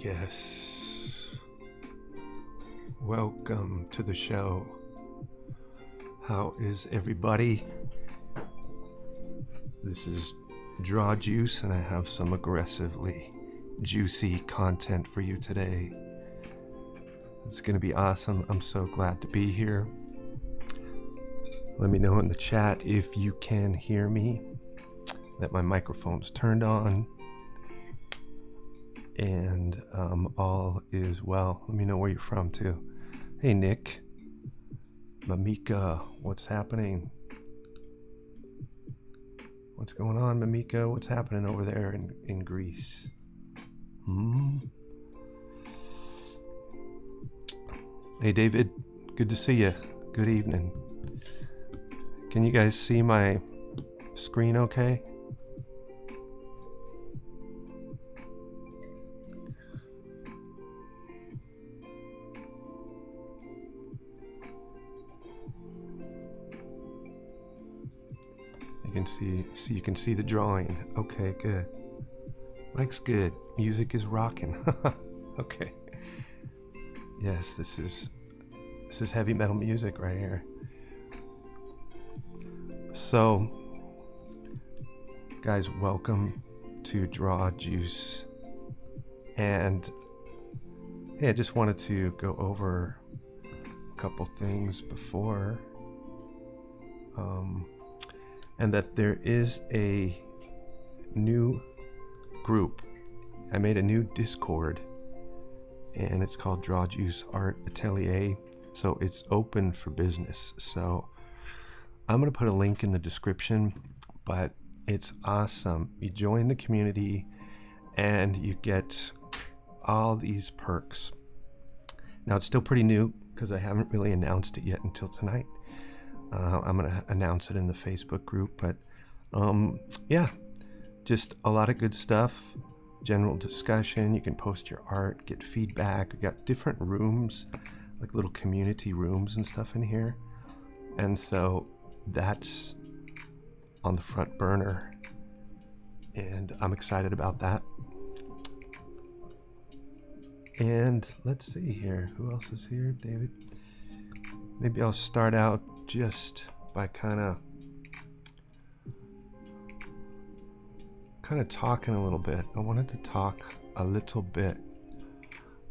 Yes. Welcome to the show. How is everybody? This is Draw Juice, and I have some aggressively juicy content for you today. It's going to be awesome. I'm so glad to be here. Let me know in the chat if you can hear me, that my microphone's turned on, and all is well. Let me know where you're from too. Hey Nick, Mamika, what's happening? What's going on, Mamika? What's happening over there in Greece? Hey David, good to see you. Good evening. Can you guys see my screen okay? You can see the drawing. Okay, good. Mike's good. Music is rocking. Okay. Yes, this is heavy metal music right here. So, guys, welcome to Draw Juice. And hey, I just wanted to go over a couple things before. And that there is a new group. I made a new Discord, and it's called Draw Juice Art Atelier. So it's open for business. So I'm gonna put a link in the description, but it's awesome. You join the community and you get all these perks. Now it's still pretty new because I haven't really announced it yet until tonight. I'm going to announce it in the Facebook group, but yeah, just a lot of good stuff, general discussion. You can post your art, get feedback. We got different rooms, like little community rooms and stuff in here. And so that's on the front burner, and I'm excited about that. And let's see here, who else is here? David. Maybe I'll start out just by kind of talking a little bit. I wanted to talk a little bit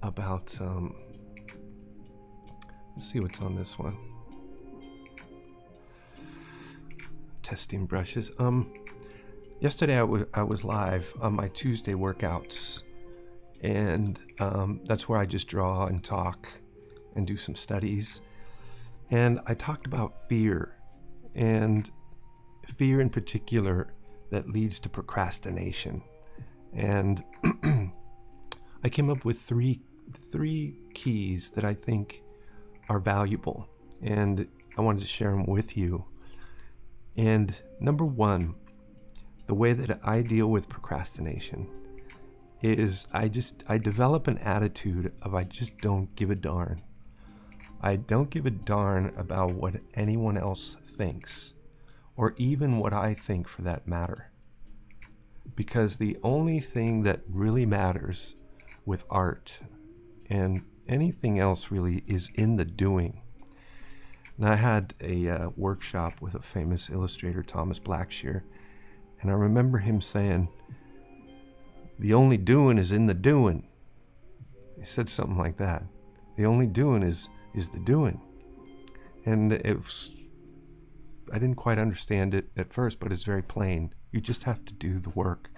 about let's see what's on this one. Testing brushes. Yesterday I was live on my Tuesday workouts, and that's where I just draw and talk and do some studies. And I talked about fear, and fear in particular that leads to procrastination. And I came up with three keys that I think are valuable, and I wanted to share them with you. And number one, the way that I deal with procrastination is I develop an attitude of I just don't give a darn. I don't give a darn about what anyone else thinks, or even what I think for that matter. Because the only thing that really matters with art and anything else really is in the doing. Now, I had a workshop with a famous illustrator, Thomas Blackshear, and I remember him saying, "The only doing is in the doing." He said something like that. The only doing is the doing. And I didn't quite understand it at first, but it's very plain. You just have to do the work.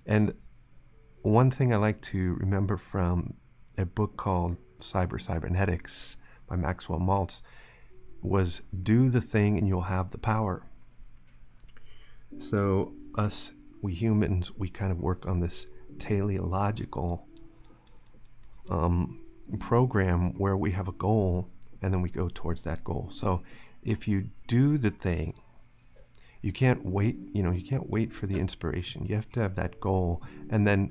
And one thing I like to remember from a book called Cybernetics by Maxwell Maltz was do the thing and you'll have the power. So we humans, we kind of work on this teleological program where we have a goal and then we go towards that goal. So if you do the thing, you can't wait, you can't wait for the inspiration. You have to have that goal and then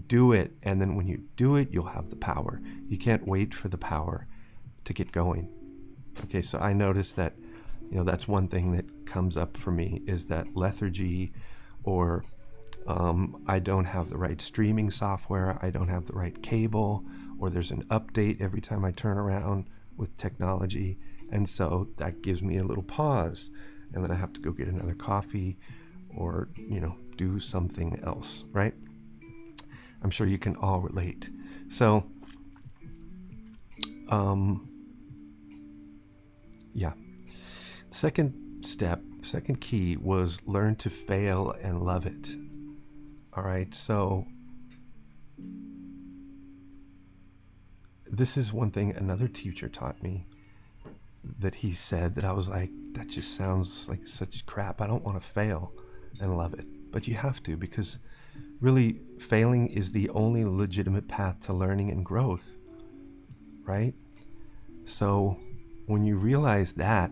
do it. And then when you do it, you'll have the power. You can't wait for the power to get going. Okay, so I noticed that, that's one thing that comes up for me is that lethargy or I don't have the right streaming software, I don't have the right cable, or there's an update every time I turn around with technology, and so that gives me a little pause, and then I have to go get another coffee or, do something else, right? I'm sure you can all relate. So, yeah. Second key was learn to fail and love it. All right, so this is one thing another teacher taught me that he said that I was like, that just sounds like such crap. I don't want to fail and love it. But you have to, because really failing is the only legitimate path to learning and growth, right? So when you realize that,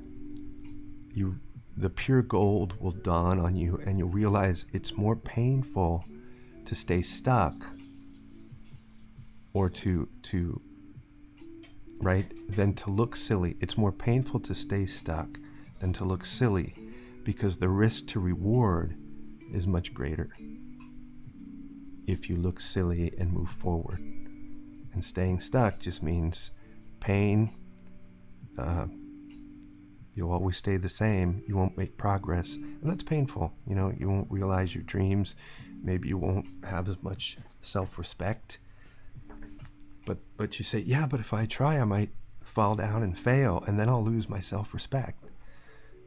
the pure gold will dawn on you, and you'll realize it's more painful to stay stuck or to right, than to look silly. It's more painful to stay stuck than to look silly, because the risk to reward is much greater if you look silly and move forward. And staying stuck just means pain. You'll always stay the same. You won't make progress, and that's painful. You won't realize your dreams. Maybe you won't have as much self-respect. But you say, yeah, but if I try, I might fall down and fail, and then I'll lose my self-respect.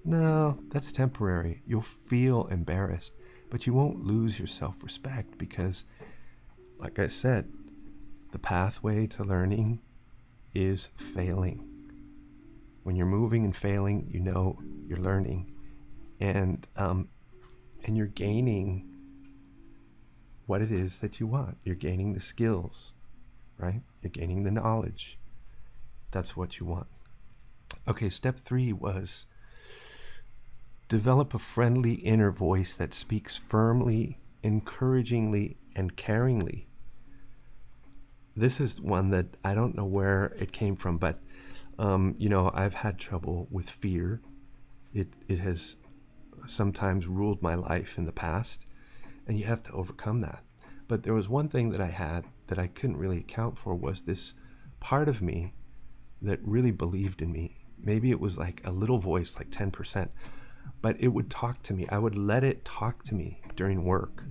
No, that's temporary. You'll feel embarrassed, but you won't lose your self-respect, because, like I said, the pathway to learning is failing. When you're moving and failing, you're learning, and you're gaining what it is that you want. You're gaining the skills, right? You're gaining the knowledge. That's what you want. Okay, step 3 was develop a friendly inner voice that speaks firmly, encouragingly, and caringly. This is one that I don't know where it came from, but I've had trouble with fear. It has sometimes ruled my life in the past, and you have to overcome that. But there was one thing that I had that I couldn't really account for, was this part of me that really believed in me. Maybe it was like a little voice, like 10%, but it would talk to me. I would let it talk to me during work,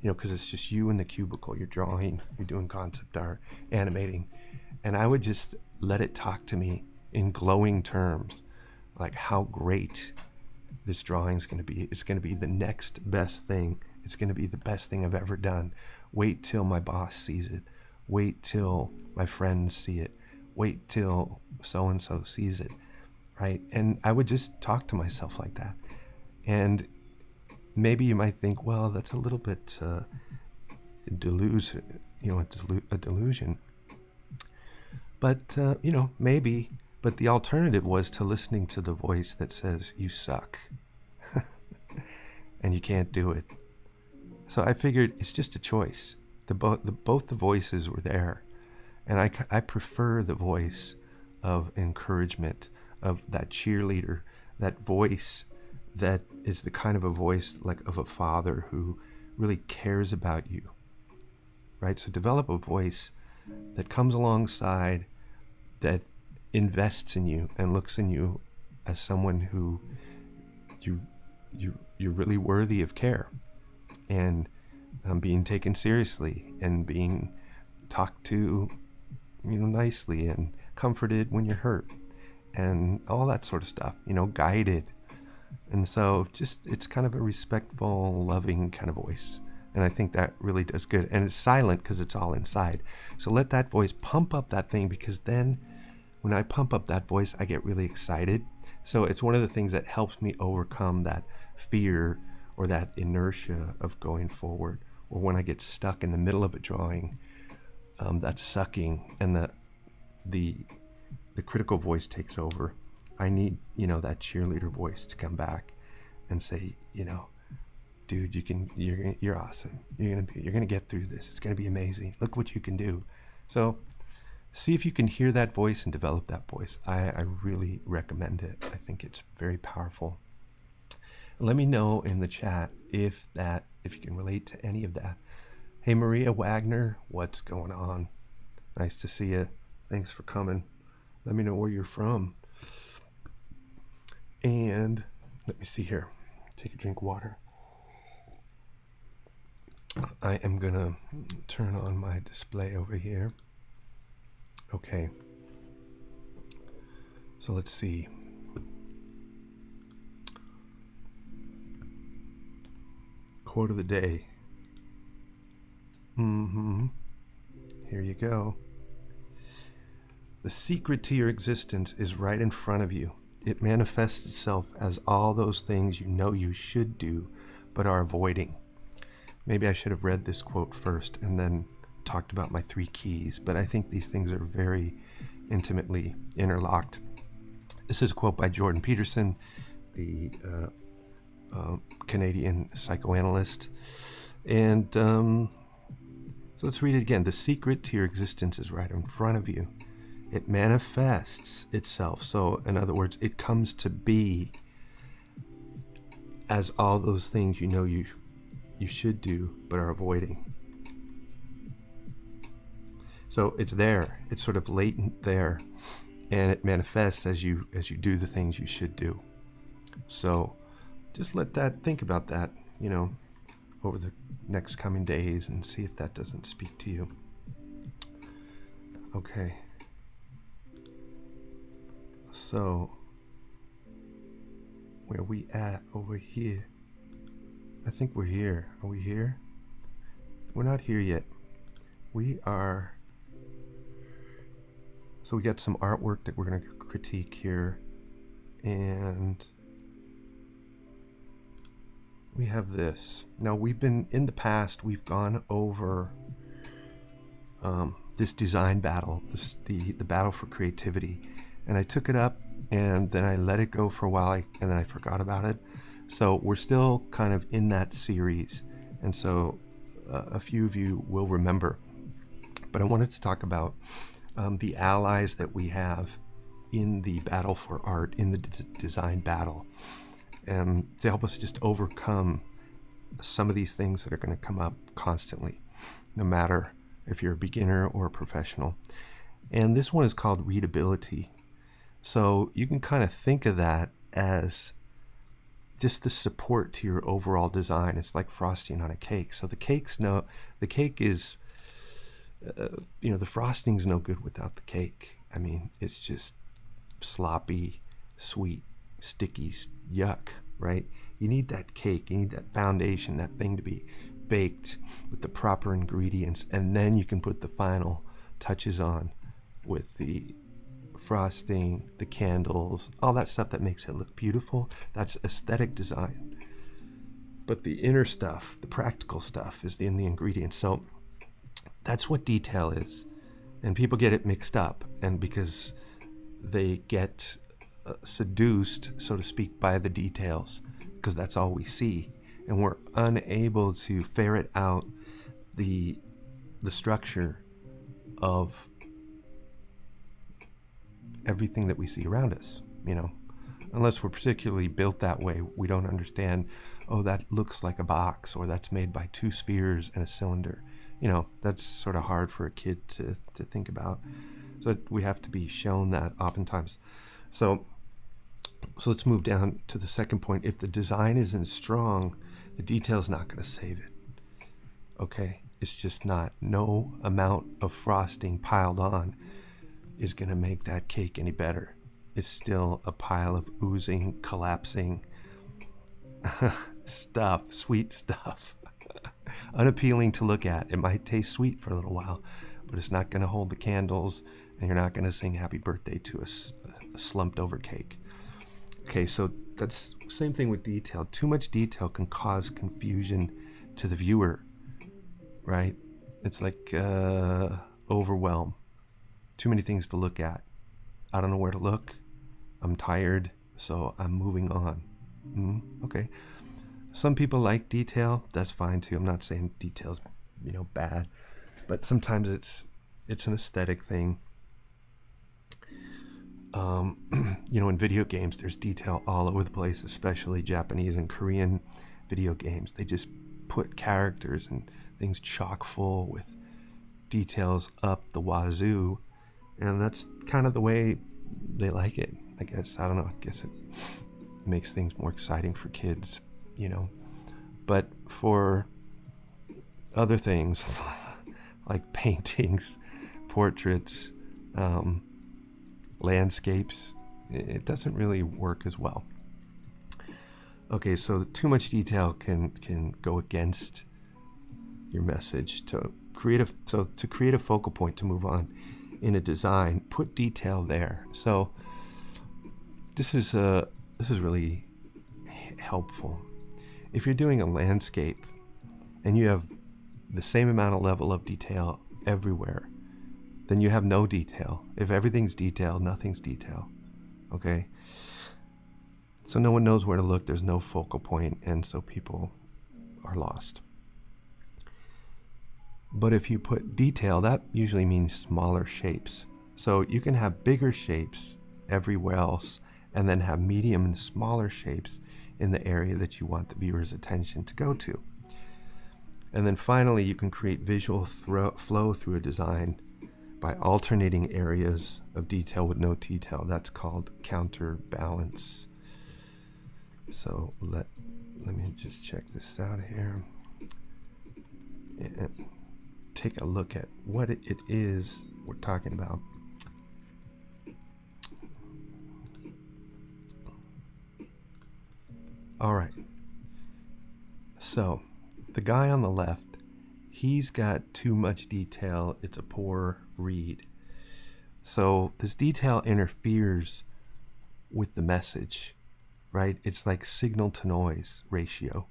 because it's just you in the cubicle. You're drawing, you're doing concept art, animating, and I would just let it talk to me in glowing terms, like how great this drawing is going to be. It's going to be the next best thing. It's going to be the best thing I've ever done. Wait till my boss sees it. Wait till my friends see it. Wait till so-and-so sees it, right? And I would just talk to myself like that. And maybe you might think, well, that's a little bit a delusion. But, maybe. But the alternative was to listening to the voice that says, you suck. And you can't do it. So I figured it's just a choice. Both the voices were there. And I prefer the voice of encouragement, of that cheerleader, that voice that is the kind of a voice like of a father who really cares about you, right? So develop a voice that comes alongside, that invests in you and looks in you as someone who you're really worthy of care, and being taken seriously, and being talked to nicely, and comforted when you're hurt, and all that sort of stuff, guided. And so it's kind of a respectful, loving kind of voice. And I think that really does good. And it's silent because it's all inside. So let that voice pump up that thing, because then when I pump up that voice, I get really excited. So it's one of the things that helps me overcome that fear or that inertia of going forward. Or when I get stuck in the middle of a drawing, that's sucking, and the critical voice takes over. I need, that cheerleader voice to come back and say, dude, you're awesome. You're gonna get through this. It's gonna be amazing. Look what you can do. So see if you can hear that voice and develop that voice. I really recommend it. I think it's very powerful. Let me know in the chat if you can relate to any of that. Hey, Maria Wagner, what's going on? Nice to see you. Thanks for coming. Let me know where you're from. And let me see here. Take a drink of water. I am gonna turn on my display over here. Okay. So let's see. Quote of the day. Here you go. The secret to your existence is right in front of you. It manifests itself as all those things you know you should do, but are avoiding. Maybe I should have read this quote first and then talked about my 3 keys, but I think these things are very intimately interlocked. This is a quote by Jordan Peterson, the Canadian psychoanalyst. And so let's read it again. The secret to your existence is right in front of you. It manifests itself. So in other words, it comes to be as all those things you know you should do but are avoiding. So it's there. It's sort of latent there, and it manifests as you do the things you should do. So just think about that, over the next coming days and see if that doesn't speak to you. Okay. So where we at over here? I think we're here. Are we here? We're not here yet. We are. So we got some artwork that we're going to critique here, and we have this. Now in the past, we've gone over this design battle, the battle for creativity, and I took it up and then I let it go for a while, and then I forgot about it. So we're still kind of in that series, and so a few of you will remember. But I wanted to talk about the allies that we have in the battle for art, in the design battle, and to help us just overcome some of these things that are going to come up constantly, no matter if you're a beginner or a professional. And this one is called readability. So you can kind of think of that as just the support to your overall design. It's like frosting on a cake. So the cake is, the frosting's no good without the cake. I mean, it's just sloppy, sweet, sticky, yuck, right? You need that cake, you need that foundation, that thing to be baked with the proper ingredients, and then you can put the final touches on with the frosting, the candles, all that stuff that makes it look beautiful. That's aesthetic design. But the inner stuff, the practical stuff, is in the ingredients. So that's what detail is. And people get it mixed up, and because they get seduced, so to speak, by the details, because that's all we see, and we're unable to ferret out the structure of everything that we see around us. Unless we're particularly built that way, we don't understand, oh, that looks like a box, or that's made by 2 spheres and a cylinder. That's sort of hard for a kid to think about. So we have to be shown that oftentimes. So let's move down to the second point. If the design isn't strong, the detail's not going to save it. Okay? It's just not. No amount of frosting piled on is going to make that cake any better. It's still a pile of oozing, collapsing stuff, sweet stuff. Unappealing to look at. It might taste sweet for a little while, but it's not going to hold the candles, and you're not going to sing happy birthday to a slumped over cake. Okay, so that's same thing with detail. Too much detail can cause confusion to the viewer, right? It's like overwhelm. Too many things to look at. I don't know where to look. I'm tired, so I'm moving on. Okay. Some people like detail. That's fine too. I'm not saying detail's, bad, but sometimes it's an aesthetic thing. In video games, there's detail all over the place, especially Japanese and Korean video games. They just put characters and things chock full with details up the wazoo, and that's kind of the way they like it, I guess. I don't know, I guess it makes things more exciting for kids, But for other things like paintings, portraits, landscapes, it doesn't really work as well. Okay, so too much detail can go against your message. To create a focal point to move on in a design, put detail there. So this is really helpful. If you're doing a landscape and you have the same amount of level of detail everywhere, then you have no detail. If everything's detail, nothing's detail. Okay? So no one knows where to look, there's no focal point, and so people are lost. But if you put detail, that usually means smaller shapes. So you can have bigger shapes everywhere else, and then have medium and smaller shapes in the area that you want the viewer's attention to go to. And then finally, you can create visual flow through a design by alternating areas of detail with no detail. That's called counterbalance. So let me just check this out here and take a look at what it is we're talking about. All right. So the guy on the left, he's got too much detail. It's a poor read. So this detail interferes with the message, right? It's like signal to noise ratio.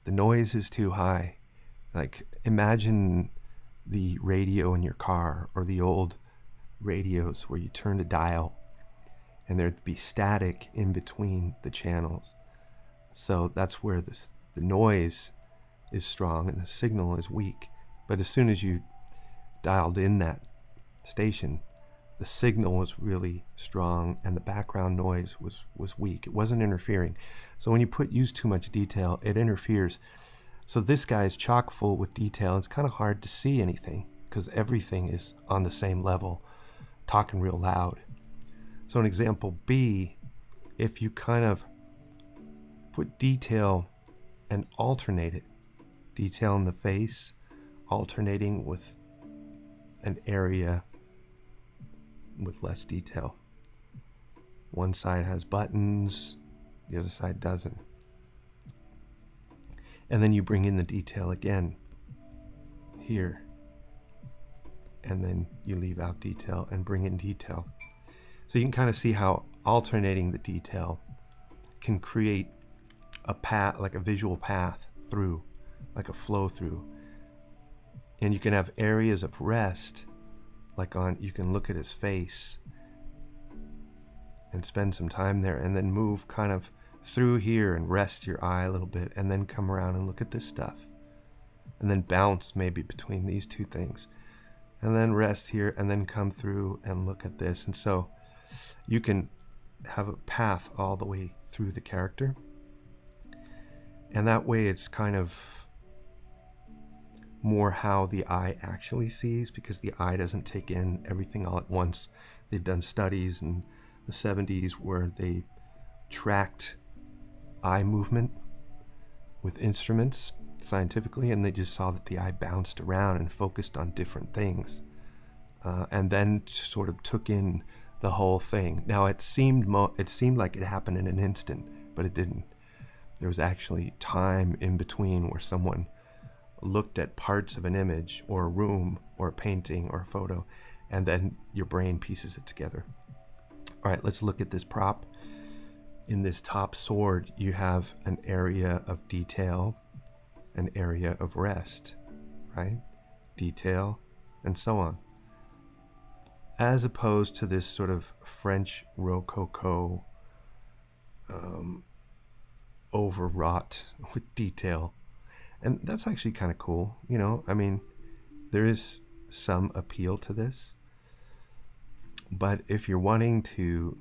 The noise is too high. Like imagine the radio in your car, or the old radios where you turn the dial and there'd be static in between the channels. So that's where the noise is strong and the signal is weak. But as soon as you dialed in that station, the signal was really strong and the background noise was weak. It wasn't interfering. So when you use too much detail, it interferes. So this guy is chock full with detail. It's kind of hard to see anything because everything is on the same level, talking real loud. So in example B, if you kind of put detail and alternate it, detail in the face, alternating with an area with less detail. One side has buttons, the other side doesn't. And then you bring in the detail again here. And then you leave out detail and bring in detail. So you can kind of see how alternating the detail can create a path, like a visual path through, like a flow through. And you can have areas of rest, you can look at his face and spend some time there, and then move kind of through here and rest your eye a little bit, and then come around and look at this stuff, and then bounce maybe between these two things, and then rest here, and then come through and look at this. And so you can have a path all the way through the character, and that way it's kind of more how the eye actually sees, because the eye doesn't take in everything all at once. They've done studies in the 70s where they tracked eye movement with instruments scientifically, and they just saw that the eye bounced around and focused on different things, and then sort of took in the whole thing. Now it seemed like it happened in an instant, but it didn't. There was actually time in between where someone looked at parts of an image or a room or a painting or a photo, and then your brain pieces it together. All right, let's look at this prop. In this top sword, you have an area of detail, an area of rest, right? Detail, and so on. As opposed to this sort of French Rococo, overwrought with detail. And that's actually kind of cool, I mean, there is some appeal to this. But if you're wanting to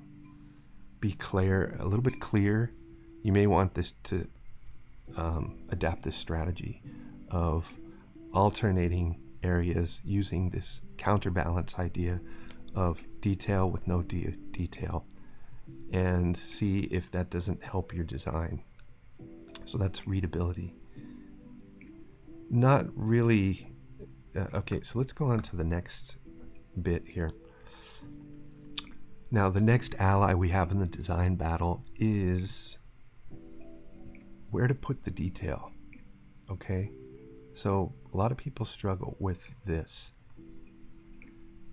be clear, a little bit clear, you may want this to adapt this strategy of alternating areas using this counterbalance idea of detail with no detail, and see if that doesn't help your design. So that's readability. Not really. Okay, so let's go on to the next bit here. Now, the next ally we have in the design battle is where to put the detail. Okay, so a lot of people struggle with this,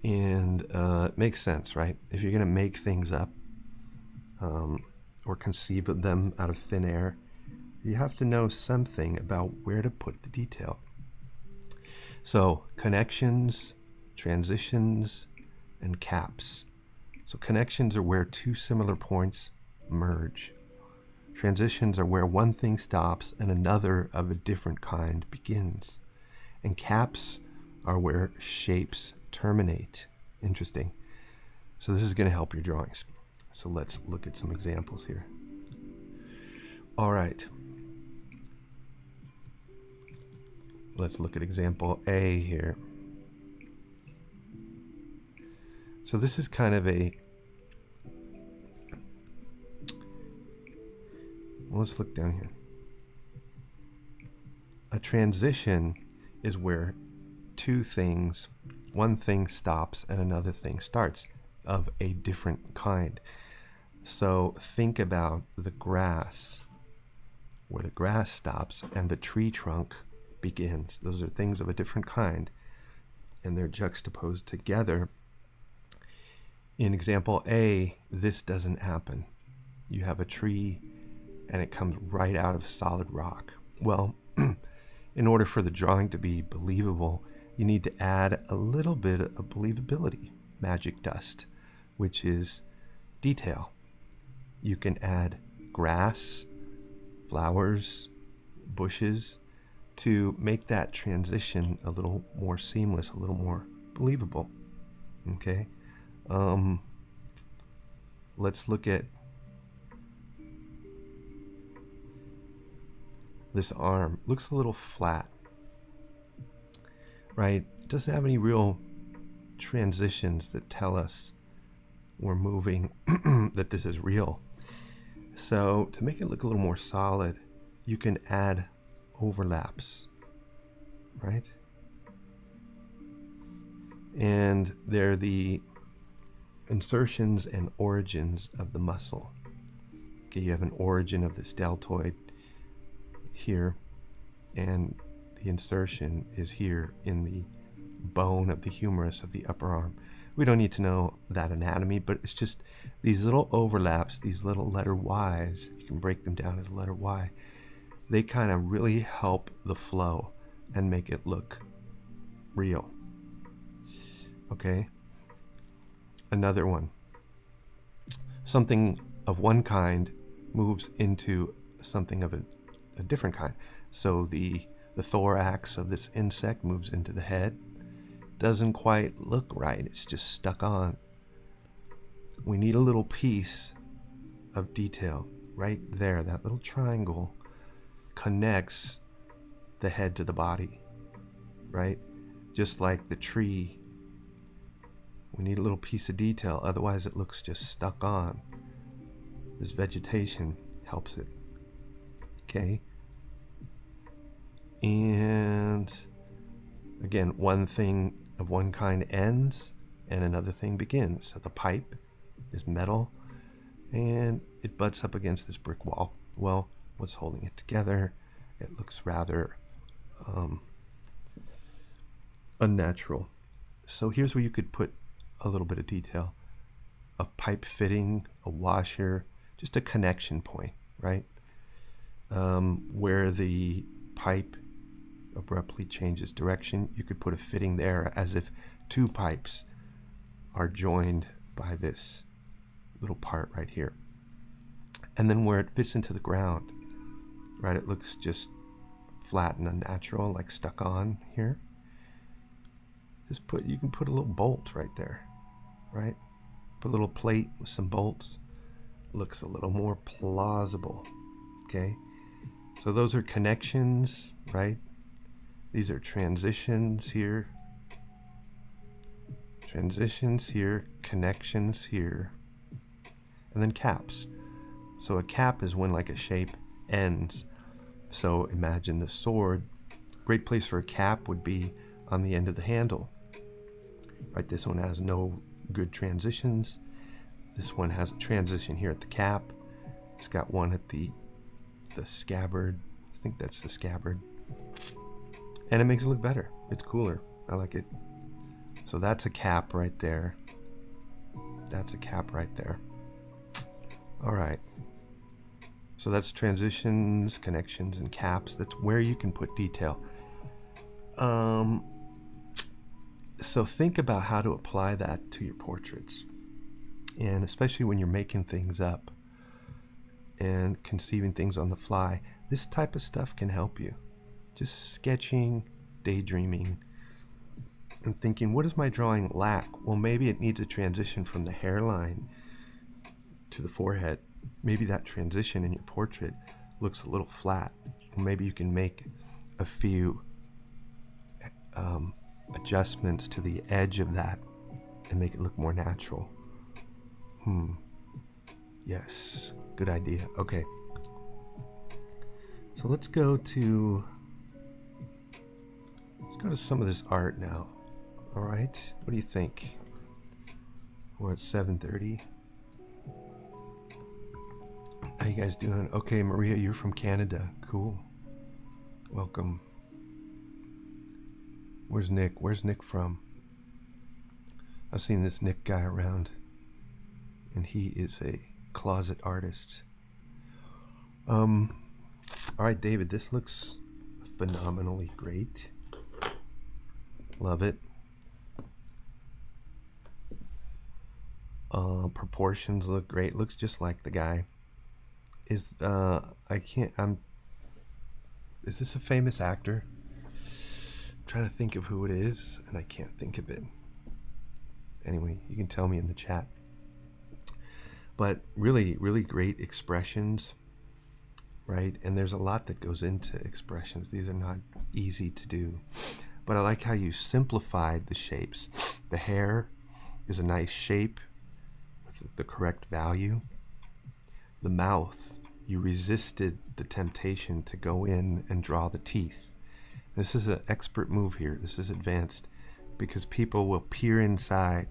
and it makes sense, right? If you're going to make things up or conceive of them out of thin air, you have to know something about where to put the detail. So connections, transitions, and caps. So connections are where two similar points merge. Transitions are where one thing stops and another of a different kind begins. And caps are where shapes terminate. Interesting. So this is going to help your drawings. So let's look at some examples here. All right. Let's look at example A here. So this is kind of a, well, let's look down here. A transition is where two things, one thing stops and another thing starts of a different kind. So think about the grass, where the grass stops and the tree trunk begins. Those are things of a different kind, and they're juxtaposed together. In example A, this doesn't happen. You have a tree and it comes right out of solid rock. Well, in order for the drawing to be believable, you need to add a little bit of believability, magic dust, which is detail. You can add grass, flowers, bushes, to make that transition a little more seamless, a little more believable. Okay, let's look at this arm. Looks a little flat, right? It doesn't have any real transitions that tell us we're moving, that this is real. So to make it look a little more solid, you can add overlaps, right? And they're the insertions and origins of the muscle. Okay, you have an origin of this deltoid here, and the insertion is here in the bone of the humerus of the upper arm. We don't need to know that anatomy, but it's just these little overlaps, these little letter Y's, you can break them down as a letter Y. They kind of really help the flow and make it look real. Okay. Another one. Something of one kind moves into something of a different kind. So the thorax of this insect moves into the head. Doesn't quite look right. It's just stuck on. We need a little piece of detail right there. That little triangle connects the head to the body, right? Just like the tree, we need a little piece of detail, otherwise it looks just stuck on. This vegetation helps it. Okay, and again, one thing of one kind ends and another thing begins. So the pipe is metal and it butts up against this brick wall. Well, what's holding it together? It looks rather unnatural. So here's where you could put a little bit of detail. A pipe fitting, a washer, just a connection point, right? Where the pipe abruptly changes direction, you could put a fitting there as if two pipes are joined by this little part right here. And then where it fits into the ground, right, it looks just flat and unnatural, like stuck on here. You can put a little bolt right there, right? Put a little plate with some bolts. Looks a little more plausible. Okay, so those are connections, right? These are transitions here. Transitions here, connections here, and then caps. So a cap is when like a shape ends. So imagine the sword. Great place for a cap would be on the end of the handle. Right, this one has no good transitions. This one has a transition here at the cap. It's got one at the scabbard. I think that's the scabbard. And it makes it look better. It's cooler. I like it. So that's a cap right there. That's a cap right there. All right. So that's transitions, connections, and caps. That's where you can put detail. So think about how to apply that to your portraits. And especially when you're making things up and conceiving things on the fly, this type of stuff can help you. Just sketching, daydreaming, and thinking, what does my drawing lack? Well, maybe it needs a transition from the hairline to the forehead. Maybe that transition in your portrait looks a little flat. Or maybe you can make a few adjustments to the edge of that and make it look more natural. Yes, good idea. Okay. So let's go to some of this art now. All right, what do you think? We're at 7:30. How you guys doing? Okay, Maria, you're from Canada. Cool. Welcome. Where's Nick? Where's Nick from? I've seen this Nick guy around, and he is a closet artist. All right, David, this looks phenomenally great. Love it. Proportions look great. Looks just like the guy. Is is this a famous actor? I'm trying to think of who it is, and I can't think of it. Anyway, you can tell me in the chat. But really, really great expressions, right? And there's a lot that goes into expressions. These are not easy to do. But I like how you simplified the shapes. The hair is a nice shape with the correct value. The mouth, you resisted the temptation to go in and draw the teeth. This is an expert move here. This is advanced, because people will peer inside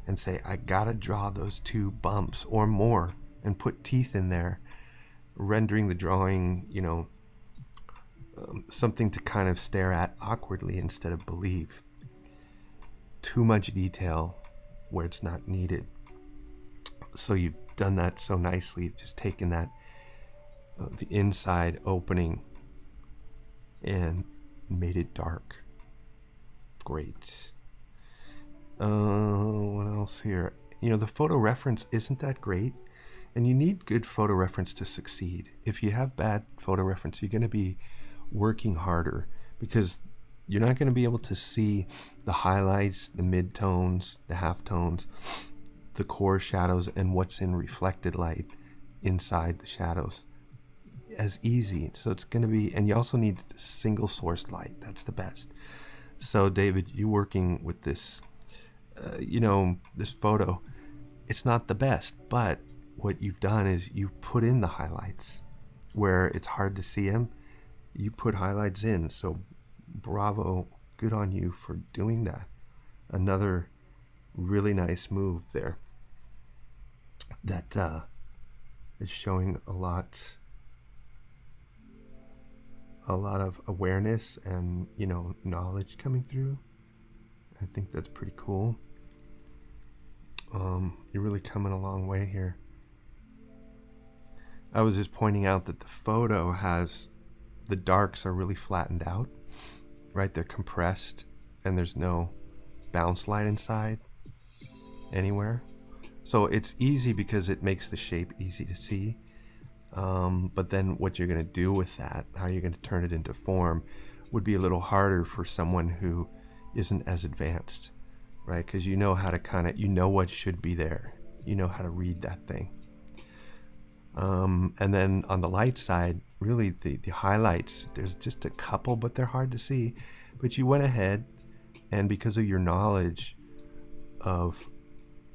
and say, I gotta draw those two bumps or more, and put teeth in there, rendering the drawing, something to kind of stare at awkwardly instead of believe. Too much detail where it's not needed. So you've done that so nicely. You've just taken that, the inside opening, and made it dark. Great. What else here? The photo reference isn't that great, and you need good photo reference to succeed. If you have bad photo reference, you're going to be working harder, because you're not going to be able to see the highlights, the midtones, the halftones, the core shadows, and what's in reflected light inside the shadows as easy. So it's going to be, and you also need single source light. That's the best. So David, you working with this, this photo, it's not the best, but what you've done is you've put in the highlights where it's hard to see them. You put highlights in. So bravo, good on you for doing that. Another really nice move there that is showing a lot of awareness and knowledge coming through. I think that's pretty cool. You're really coming a long way here. I was just pointing out that the photo has, the darks are really flattened out, right? They're compressed, and there's no bounce light inside anywhere. So it's easy because it makes the shape easy to see. But then what you're going to do with that, how you're going to turn it into form, would be a little harder for someone who isn't as advanced, right? Because you know how to what should be there. you know how to read that thing. And then on the light side, really the highlights, there's just a couple, but they're hard to see. But you went ahead, and because of your knowledge of,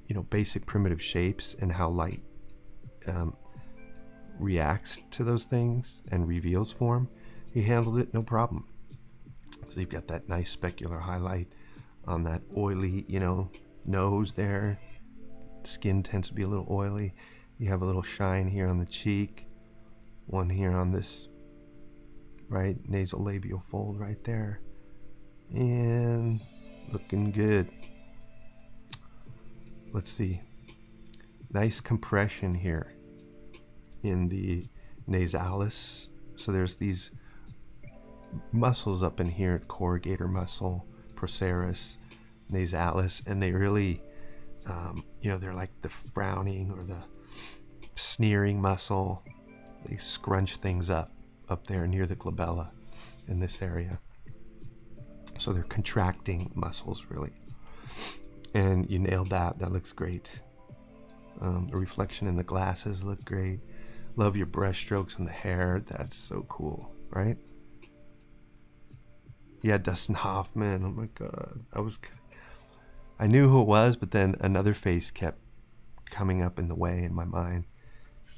you know, basic primitive shapes and how light reacts to those things and reveals form, you handled it no problem. So you've got that nice specular highlight on that oily, you know, nose there. Skin tends to be a little oily. You have a little shine here on the cheek, one here on this, right, nasolabial fold right there, and looking good. Let's see, nice compression here in the nasalis. So there's these muscles up in here, corrugator muscle, procerus, nasalis, and they really, you know, they're like the frowning or the sneering muscle. They scrunch things up there near the glabella in this area. So they're contracting muscles, really. And you nailed that. That looks great. The reflection in the glasses look great. Love your brush strokes in the hair. That's so cool, right? Yeah, Dustin Hoffman. Oh my God. I knew who it was, but then another face kept coming up in the way in my mind.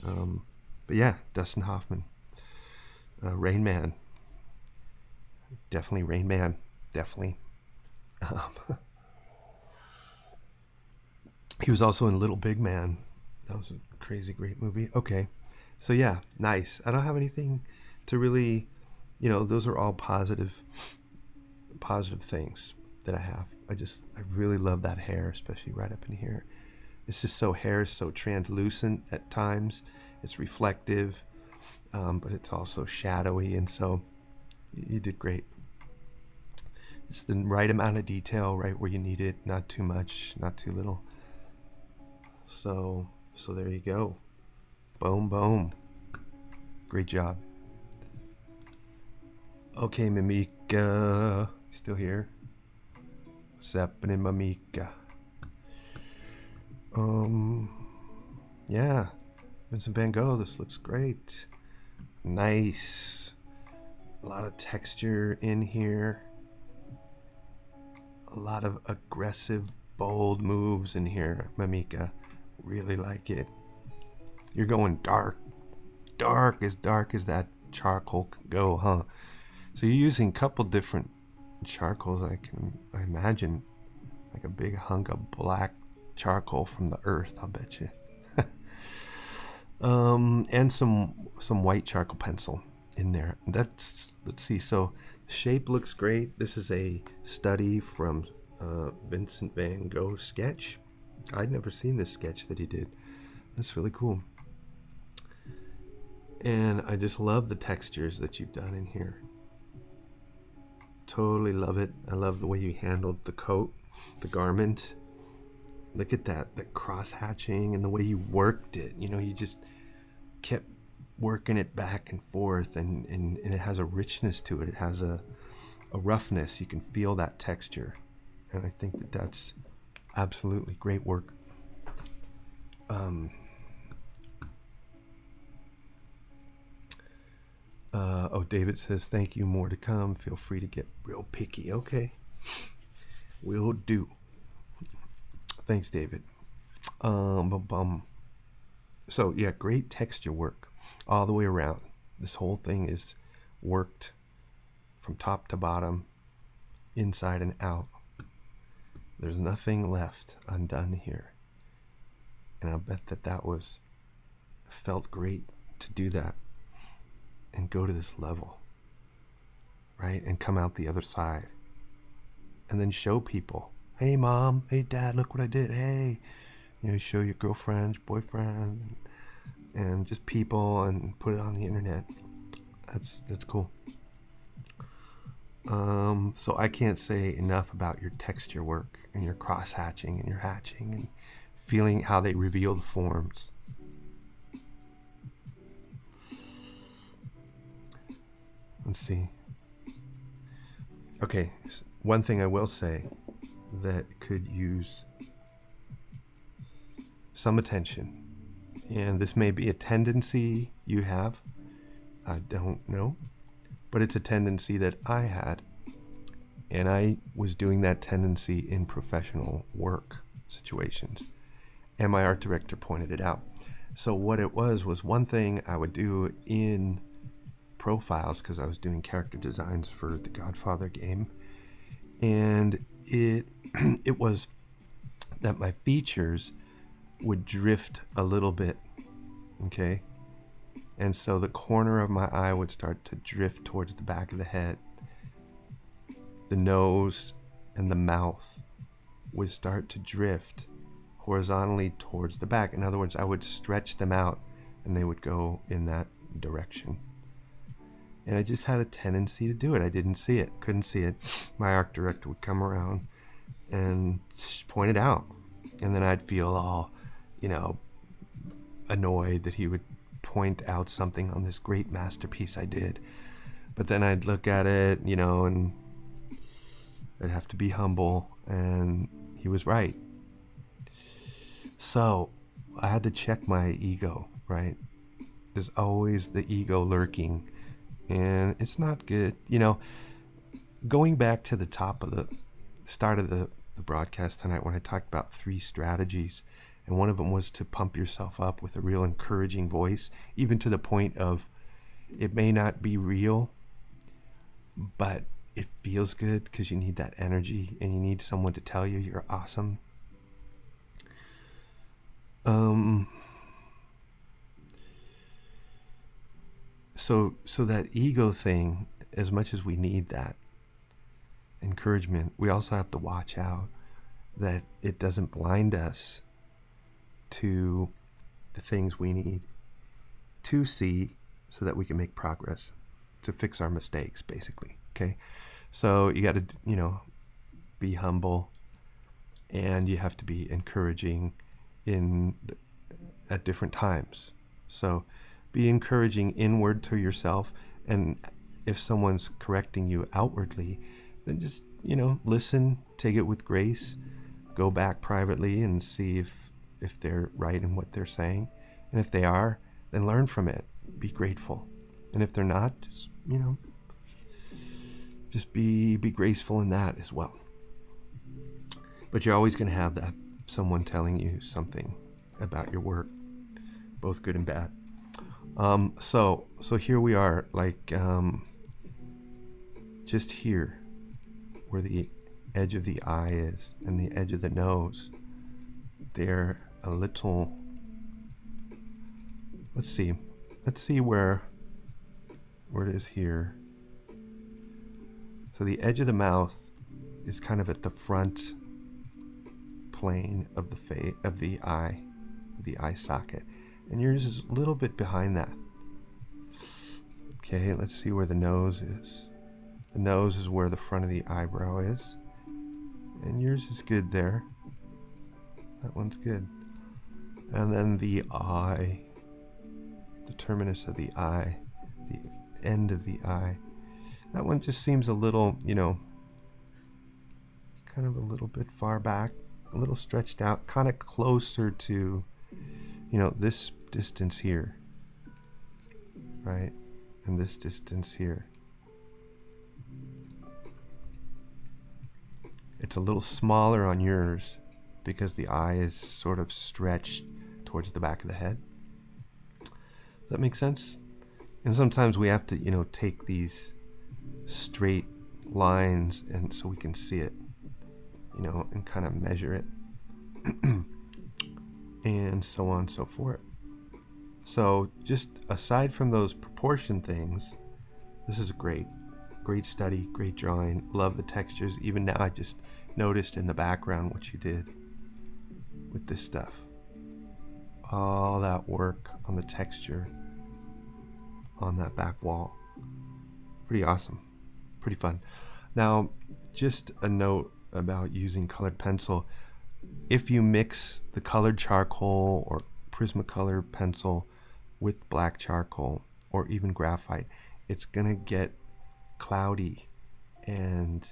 But yeah, Dustin Hoffman. Rain Man. Definitely Rain Man. Definitely. He was also in Little Big Man. That was a crazy great movie. Okay. So yeah, nice. I don't have anything to really, you know, those are all positive things that I have. I really love that hair, especially right up in here. It's just hair is so translucent at times. It's reflective, but it's also shadowy, and so you did great. It's the right amount of detail, right where you need it, not too much, not too little. So there you go. Boom, boom. Great job. Okay, Mimika. Still here? What's happening, Mimika? Yeah. Vincent Van Gogh, this looks great. Nice. A lot of texture in here. A lot of aggressive, bold moves in here, Mimika. Really like it. You're going dark. Dark as that charcoal can go, huh? So you're using a couple different charcoals. I imagine like a big hunk of black charcoal from the earth, I'll bet you. And some white charcoal pencil in there. Let's see. So shape looks great. This is a study from Vincent Van Gogh sketch. I'd never seen this sketch that he did. That's really cool. And I just love the textures that you've done in here. Totally love it. I love the way you handled the coat, the garment. Look at that cross hatching and the way you worked it. You know, you just kept working it back and forth, and it has a richness to it. It has a roughness. You can feel that texture. And I think that that's absolutely great work. David says, thank you, more to come. Feel free to get real picky. Okay. Will do. Thanks, David. So yeah, great texture work all the way around. This whole thing is worked from top to bottom, inside and out. There's nothing left undone here. And I bet that felt great to do that and go to this level, right? And come out the other side and then show people, hey mom, hey dad, look what I did. Hey, you know, show your girlfriend, your boyfriend, and just people, and put it on the internet. That's cool. So I can't say enough about your texture work and your cross hatching and your hatching and feeling how they reveal the forms. Let's see. Okay, one thing I will say that could use some attention. And this may be a tendency you have. I don't know. But it's a tendency that I had. And I was doing that tendency in professional work situations. And my art director pointed it out. So what it was one thing I would do in profiles, because I was doing character designs for the Godfather game. And it was that my features would drift a little bit, okay? And so the corner of my eye would start to drift towards the back of the head. The nose and the mouth would start to drift horizontally towards the back. In other words, I would stretch them out and they would go in that direction. And I just had a tendency to do it. I didn't see it, couldn't see it. My art director would come around and point it out. And then I'd feel all, annoyed that he would point out something on this great masterpiece I did. But then I'd look at it, and I'd have to be humble, and he was right. So I had to check my ego, right? There's always the ego lurking, and it's not good. Going back to the top of the start of the broadcast tonight when I talked about 3 strategies, and one of them was to pump yourself up with a real encouraging voice, even to the point of it may not be real, but it feels good because you need that energy and you need someone to tell you you're awesome. So that ego thing, as much as we need that encouragement, we also have to watch out that it doesn't blind us to the things we need to see so that we can make progress, to fix our mistakes, basically. Okay, so you got to be humble, and you have to be encouraging at different times. So be encouraging inward to yourself, and if someone's correcting you outwardly, then just listen, take it with grace, go back privately and see if they're right in what they're saying, and if they are, then learn from it, be grateful, and if they're not, just be graceful in that as well. But you're always going to have that someone telling you something about your work, both good and bad. So here we are, just here where the edge of the eye is and the edge of the nose. They're a little, let's see where it is here. So the edge of the mouth is kind of at the front plane of the eye socket, and yours is a little bit behind that. Okay, let's see where the nose is. The nose is where the front of the eyebrow is, and yours is good there. That one's good. And then the eye, the terminus of the eye, the end of the eye, that one just seems a little, kind of a little bit far back, a little stretched out, kind of closer to, this distance here, right? And this distance here. It's a little smaller on yours because the eye is sort of stretched towards the back of the head. Does that make sense? And sometimes we have to, take these straight lines and so we can see it, and kind of measure it and so on and so forth. So just aside from those proportion things, this is a great study, great drawing. Love the textures. Even now I just noticed in the background what you did with this stuff. All that work on the texture on that back wall. Pretty awesome. Pretty fun. Now, just a note about using colored pencil. If you mix the colored charcoal or Prismacolor pencil with black charcoal or even graphite, it's gonna get cloudy and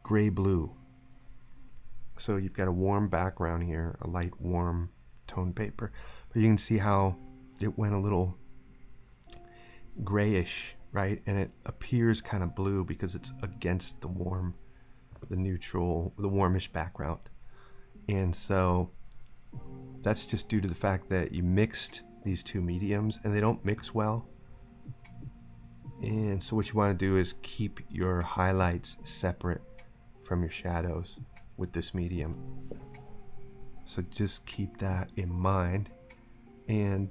gray blue. So you've got a warm background here, a light warm tone paper, but you can see how it went a little grayish, right? And it appears kind of blue because it's against the neutral, the warmish background. And so that's just due to the fact that you mixed these two mediums and they don't mix well. And so what you want to do is keep your highlights separate from your shadows with this medium. So just keep that in mind. And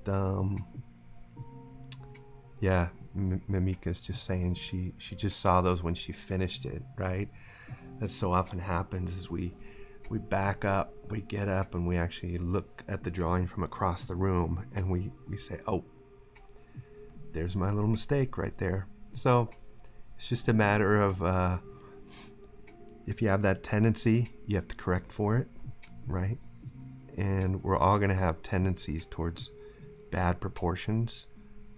yeah, Mimika's just saying she just saw those when she finished it, right? That so often happens is we back up, we get up, and we actually look at the drawing from across the room, and we say, oh, there's my little mistake right there. So it's just a matter of if you have that tendency, you have to correct for it, right? And we're all going to have tendencies towards bad proportions.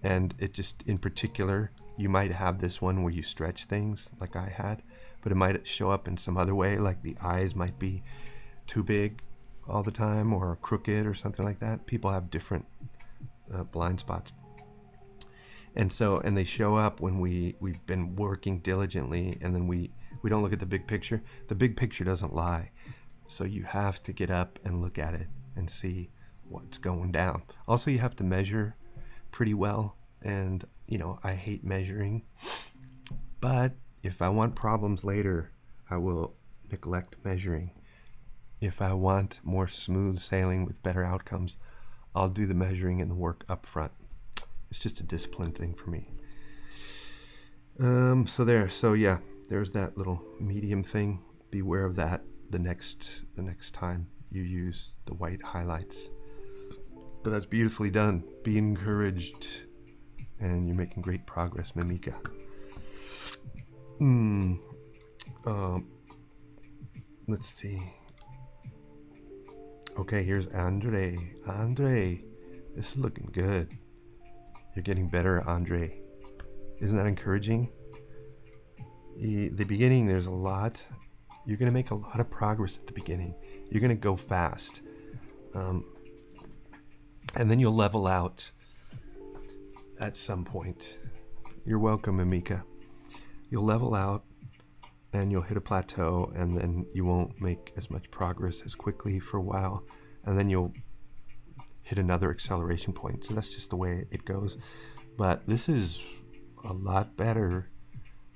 And it just, in particular, you might have this one where you stretch things like I had, but it might show up in some other way, like the eyes might be too big all the time or crooked or something like that. People have different blind spots. And so, and they show up when we've been working diligently, and then we don't look at the big picture. The big picture doesn't lie. So you have to get up and look at it and see what's going down. Also, you have to measure pretty well. And, you know, I hate measuring. But if I want problems later, I will neglect measuring. If I want more smooth sailing with better outcomes, I'll do the measuring and the work up front. It's just a discipline thing for me. So yeah, there's that little medium thing. Beware of that the next time you use the white highlights. But that's beautifully done. Be encouraged, and you're making great progress, Mimika. Let's see. Okay, here's Andre. Andre, this is looking good. You're getting better, Andre. Isn't that encouraging? The beginning, there's a lot. You're going to make a lot of progress at the beginning. You're going to go fast. And then you'll level out at some point. You're welcome, Mimika. You'll level out and you'll hit a plateau, and then you won't make as much progress as quickly for a while. And then you'll hit another acceleration point. So that's just the way it goes. But this is a lot better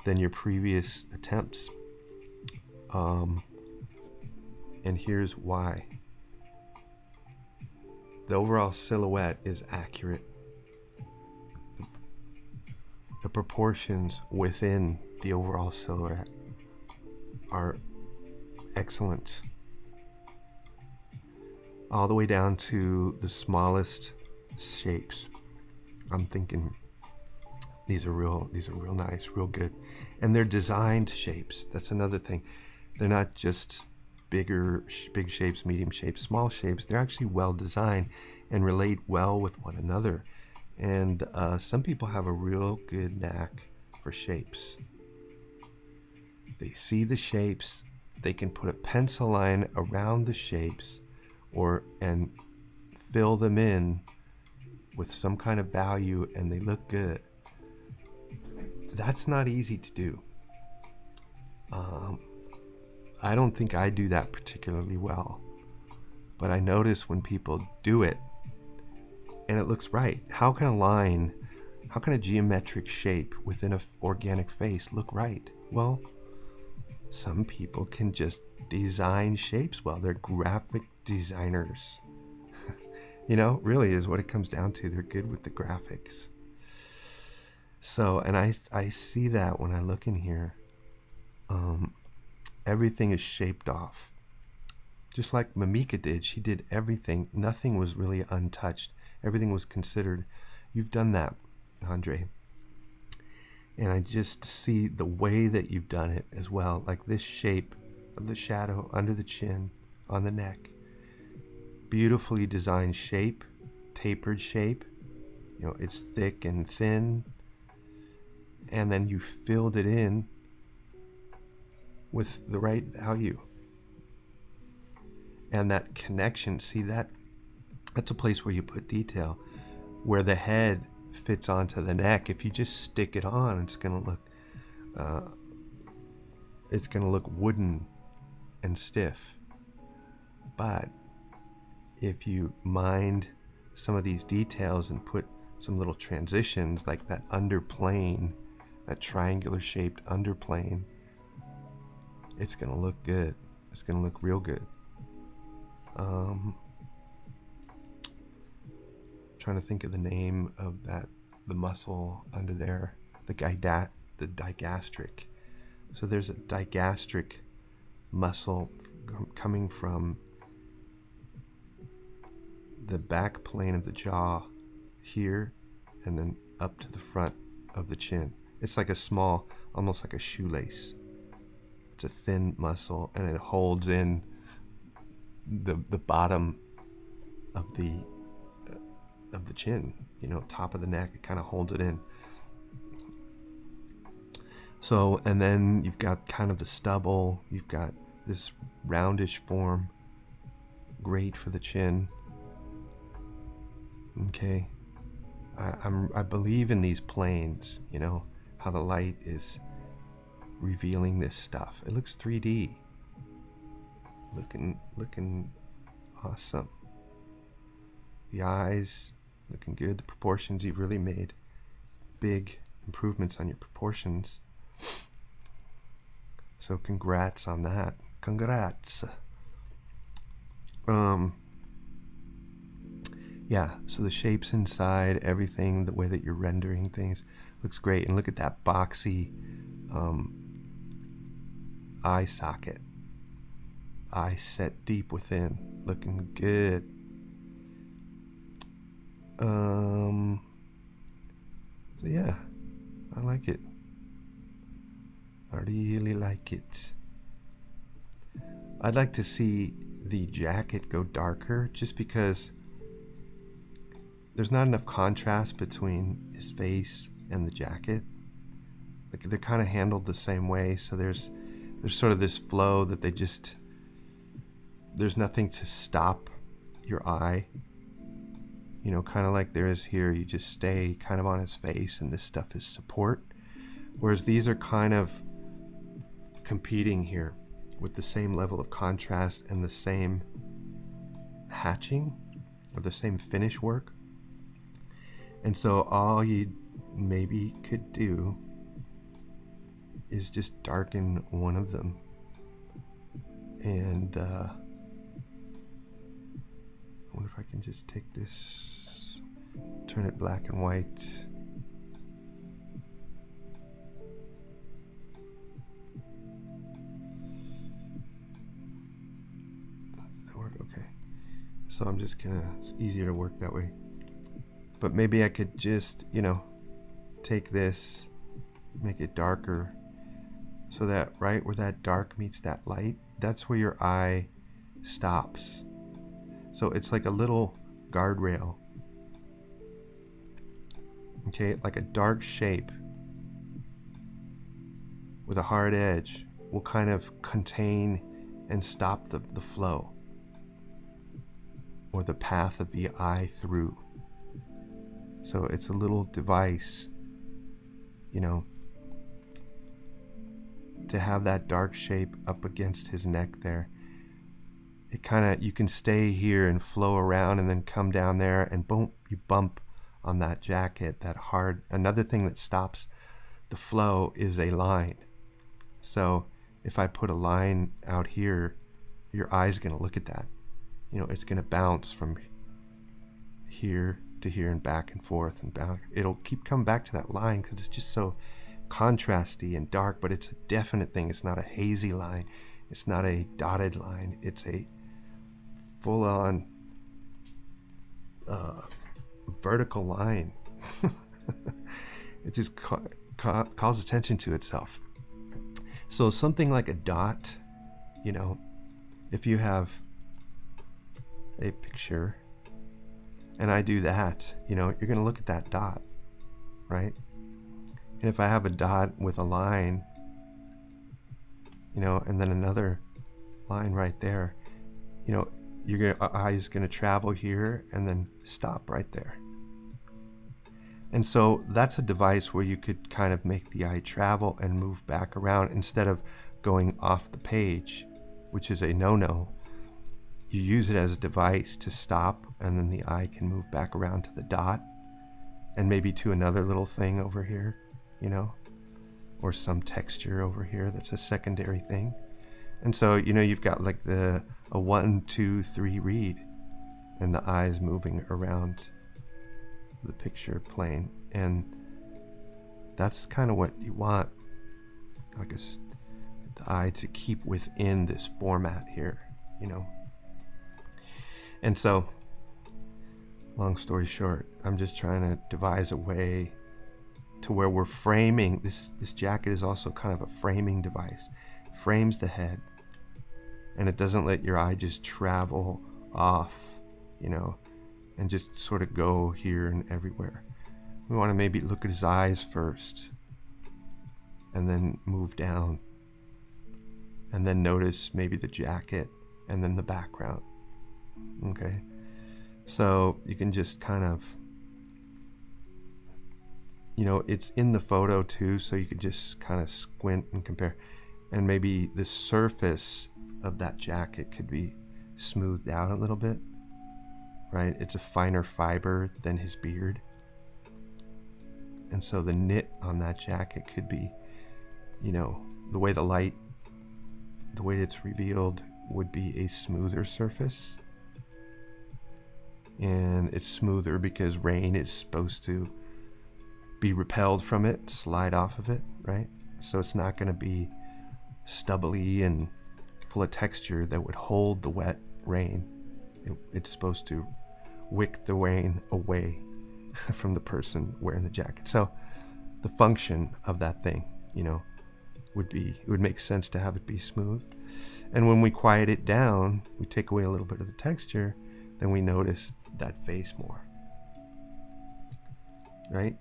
than your previous attempts. And here's why. The overall silhouette is accurate. The proportions within the overall silhouette are excellent. All the way down to the smallest shapes. I'm thinking these are real nice, real good. And they're designed shapes. That's another thing. They're not just big shapes, medium shapes, small shapes. They're actually well designed and relate well with one another. And some people have a real good knack for shapes. They see the shapes, they can put a pencil line around the shapes and fill them in with some kind of value, and they look good. That's not easy to do. I don't think I do that particularly well, but I notice when people do it and it looks right. How can a geometric shape within an organic face look right? Well, some people can just design shapes well. They're graphic designers. You know, really is what it comes down to. They're good with the graphics. So, and I see that when I look in here. Everything is shaped off. Just like Mimika did. She did everything. Nothing was really untouched. Everything was considered. You've done that, Andre. And I just see the way that you've done it as well. Like this shape of the shadow under the chin, on the neck. Beautifully designed shape, tapered shape. You know, it's thick and thin. And then you filled it in with the right value. And that connection, see, that's a place where you put detail, where the head fits onto the neck. If you just stick it on, it's gonna look wooden and stiff. But if you mind some of these details and put some little transitions, like that underplane, that triangular shaped underplane, it's gonna look good. It's gonna look real good. Trying to think of the name of the muscle under there, the digastric. So there's a digastric muscle coming from the back plane of the jaw here and then up to the front of the chin. It's like a small, almost like a shoelace. It's a thin muscle, and it holds in the bottom of the chin, top of the neck. It kind of holds it in. So, and then you've got kind of the stubble. You've got this roundish form, great for the chin. Okay, I believe in these planes. How the light is revealing this stuff. It looks 3D. Looking awesome. The eyes looking good. The proportions, you've really made big improvements on your proportions. So congrats on that. Congrats. Yeah, so the shapes inside, everything, the way that you're rendering things looks great. And look at that boxy eye socket. Eye set deep within. Looking good. So yeah, I like it. I really like it. I'd like to see the jacket go darker, just because there's not enough contrast between his face and the jacket. Like, they're kind of handled the same way, so there's sort of this flow that there's nothing to stop your eye. Kind of like there is here. You just stay kind of on his face, and this stuff is support. Whereas these are kind of competing here with the same level of contrast and the same hatching, or the same finish work. And so all you maybe could do is just darken one of them. And I wonder if I can just take this, turn it black and white. Does that work? Okay. So I'm just it's easier to work that way. But maybe I could just, take this, make it darker, so that right where that dark meets that light, that's where your eye stops. So it's like a little guardrail. Okay, like a dark shape with a hard edge will kind of contain and stop the flow, or the path of the eye through. So it's a little device, to have that dark shape up against his neck there. It you can stay here and flow around and then come down there, and boom, you bump on that jacket, that hard. Another thing that stops the flow is a line. So if I put a line out here, your eye's going to look at that. It's going to bounce from here to here and back and forth and back. It'll keep coming back to that line because it's just so contrasty and dark, but it's a definite thing. It's not a hazy line. It's not a dotted line. It's a full-on vertical line. It just calls attention to itself. So something like a dot, if you have a picture and I do that, you're going to look at that dot, right? And if I have a dot with a line, and then another line right there, your eye is going to travel here and then stop right there. And so that's a device where you could kind of make the eye travel and move back around instead of going off the page, which is a no-no. You use it as a device to stop, and then the eye can move back around to the dot and maybe to another little thing over here, you know, or some texture over here that's a secondary thing. And so, you know, you've got like a 1, 2, 3 read, and the eye's moving around the picture plane, and that's kind of what you want, like the eye to keep within this format here, you know. And so, long story short, I'm just trying to devise a way to where we're framing this jacket is also kind of a framing device. It frames the head, and it doesn't let your eye just travel off, you know, and just sort of go here and everywhere. We want to maybe look at his eyes first, and then move down, and then notice maybe the jacket, and then the background. Okay, so you can just kind of, you know, it's in the photo too, so you could just kind of squint and compare, and maybe the surface of that jacket could be smoothed out a little bit, right? It's a finer fiber than his beard, and so the knit on that jacket could be, you know, the way it's revealed would be a smoother surface. And it's smoother because rain is supposed to be repelled from it, slide off of it, right? So it's not going to be stubbly and full of texture that would hold the wet rain. It's supposed to wick the rain away from the person wearing the jacket. So the function of that thing, you know, it would make sense to have it be smooth. And when we quiet it down, we take away a little bit of the texture, then we notice that face more, right?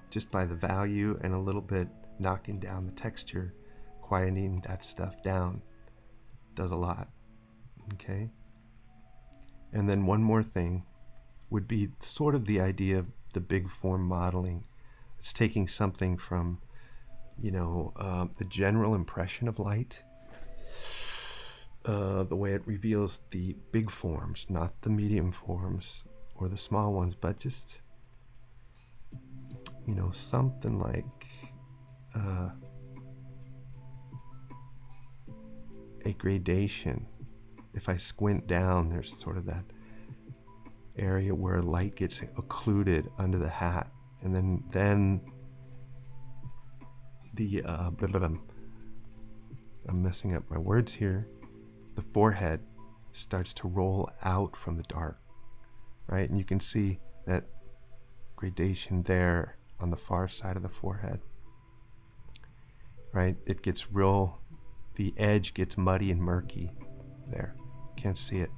Just by the value and a little bit knocking down the texture, quieting that stuff down does a lot. Okay. And then one more thing would be sort of the idea of the big form modeling. It's taking something from, you know, the general impression of light, the way it reveals the big forms, not the medium forms or the small ones, but just, you know, something like a gradation. If I squint down, there's sort of that area where light gets occluded under the hat, and then the I'm messing up my words here. The forehead starts to roll out from the dark, right? And you can see that gradation there on the far side of the forehead, right? It gets real, the edge gets muddy and murky there. Can't see it.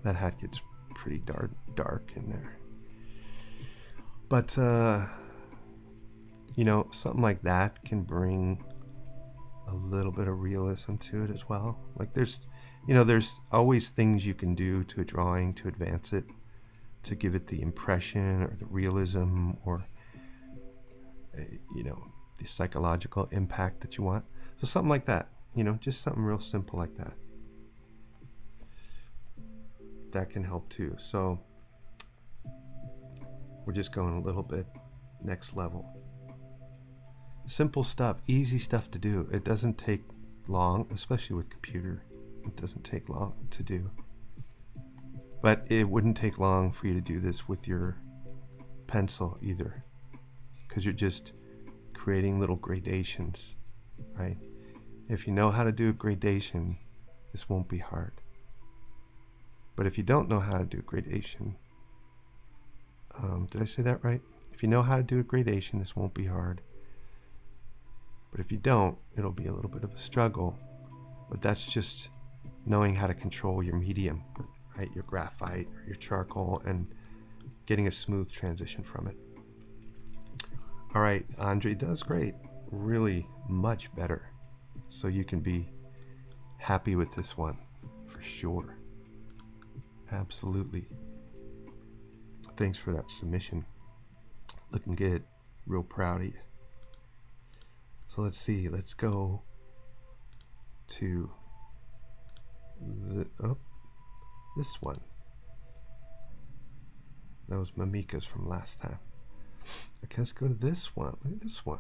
That hat gets pretty dark in there. But, you know, something like that can bring a little bit of realism to it as well. Like there's always things you can do to a drawing to advance it, to give it the impression or the realism or, you know, the psychological impact that you want. So something like that, you know, just something real simple like that. That can help too. So we're just going a little bit next level. Simple stuff, easy stuff to do. It doesn't take long, especially with computer. It doesn't take long to do. But it wouldn't take long for you to do this with your pencil either, because you're just creating little gradations, right? If you know how to do a gradation, this won't be hard. But if you don't know how to do gradation, did I say that right? If you know how to do a gradation, this won't be hard. But if you don't, it'll be a little bit of a struggle. But that's just knowing how to control your medium, right? Your graphite or your charcoal, and getting a smooth transition from it. All right, Andre does great. Really much better. So you can be happy with this one for sure. Absolutely. Thanks for that submission. Looking good. Real proud of you. So let's see. Let's go to this one. That was Mamika's from last time. Okay, let's go to this one. Look at this one.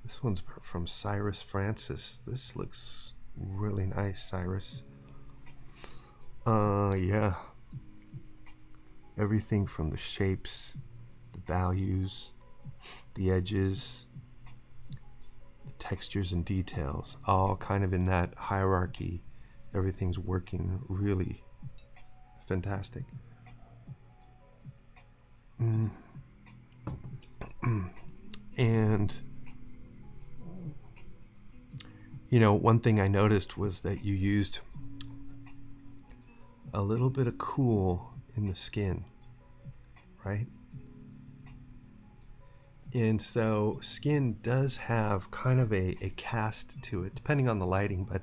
This one's from Cyrus Francis. This looks really nice, Cyrus. Yeah. Everything from the shapes, the values, the edges, the textures and details, all kind of in that hierarchy. Everything's working really fantastic. And you know, one thing I noticed was that you used a little bit of cool in the skin, right? And so skin does have kind of a cast to it, depending on the lighting, but